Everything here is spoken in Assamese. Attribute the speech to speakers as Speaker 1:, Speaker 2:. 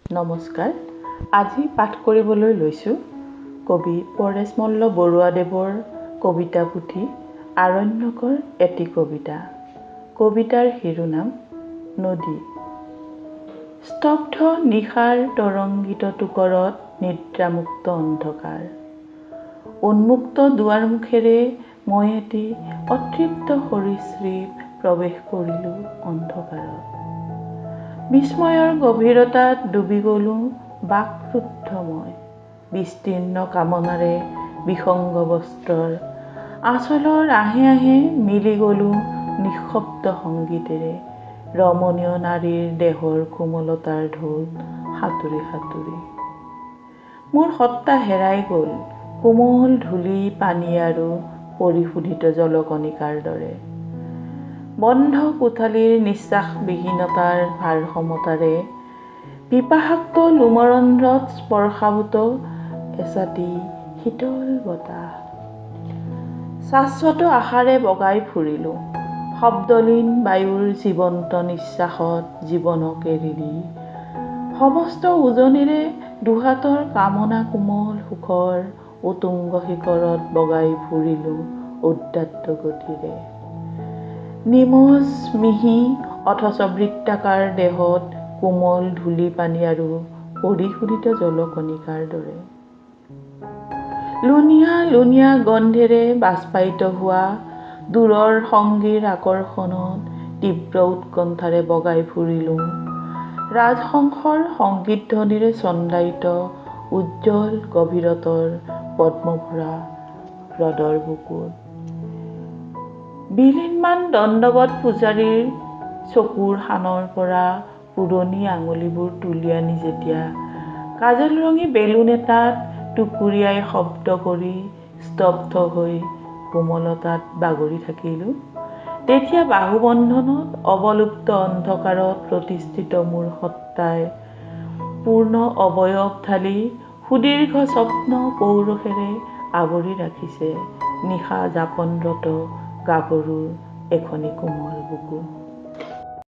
Speaker 1: নমস্কাৰ। আজি পাঠ কৰিবলৈ লৈছোঁ কবি পৰেশমল্ল বৰুৱাদেৱৰ কবিতা পুথি আৰণ্যকৰ এটি কবিতা। কবিতাৰ শিৰোনাম নদী। স্তব্ধ নিশাৰ তৰংগিত টোকৰত নিদ্ৰামুক্ত অন্ধকাৰ। উন্মুক্ত দুৱাৰমুখেৰে মই এটি অতৃপ্ত সৰীসৃপ প্ৰৱেশ কৰিলোঁ অন্ধকাৰত। বিস্ময়ৰ গভীৰতাত ডুবি গ'লোঁ বাকৰুদ্ধ মই। বিস্তীৰ্ণ কামনাৰে বিসংগ বস্ত্ৰৰ আঁচলৰ আহে আহে মিলি গ'লোঁ নিঃশব্দ সংগীতেৰে। ৰমণীয় নাৰীৰ দেহৰ কোমলতাৰ ঢৌ সাঁতুৰি সাঁতুৰি মোৰ সত্তা হেৰাই গ'ল কোমল ধূলি পানী আৰু পৰিশোধিত জলকণিকাৰ দৰে। বন্ধ কোঠালীৰ নিশ্বাসবিহীনতাৰ ভাৰসমতাৰে পিপাসাক্ত লোমৰন্ধ্ৰত স্পৰ্শাভূত এচাটি শীতল বতাহ। শাশ্বত আশাৰে বগাই ফুৰিলোঁ শব্দলীন বায়ুৰ জীৱন্ত নিশ্বাসত জীৱনক এৰি দি। সমস্ত ওজনেৰে দুহাতৰ কামনা কোমল সুখৰ উতুংগ শিখৰত বগাই ফুৰিলোঁ উদাত্ত গতিৰে। নিমজ মিহি অথচ বৃত্তাকাৰ দেহত কোমল ধূলি পানী আৰু পৰিশোধিত জলকণিকাৰ দৰে। লুণীয়া লুণীয়া গন্ধেৰে বাষ্পায়িত হোৱা দূৰৰ সংগীৰ আকৰ্ষণত তীব্ৰ উৎকণ্ঠাৰে বগাই ফুৰিলোঁ ৰাজহংসৰ সংগীত ধ্বনিৰে ছন্দায়িত উজ্জ্বল গভীৰতৰ পদ্মভৰা হ্ৰদৰ বুকুত। বিলীনমান দণ্ডবত পূজাৰীৰ চকুৰ শানৰ পৰা পুৰণি আঙুলিবোৰ তুলি আনি যেতিয়া কাজলৰঙী বেলুন এটাত টুকুৰিয়াই শব্দ কৰি স্তব্ধ হৈ কোমলতাত বাগৰি থাকিলোঁ, তেতিয়া বাহুবন্ধনত অৱলুপ্ত অন্ধকাৰত প্ৰতিষ্ঠিত মোৰ সত্তাই পূৰ্ণ অৱয়ব ঢালি সুদীৰ্ঘ স্বপ্ন পৌৰুষেৰে আৱৰি ৰাখিছে নিশা যাপনৰত গাভৰুৰ এখনি কোমল বুকু।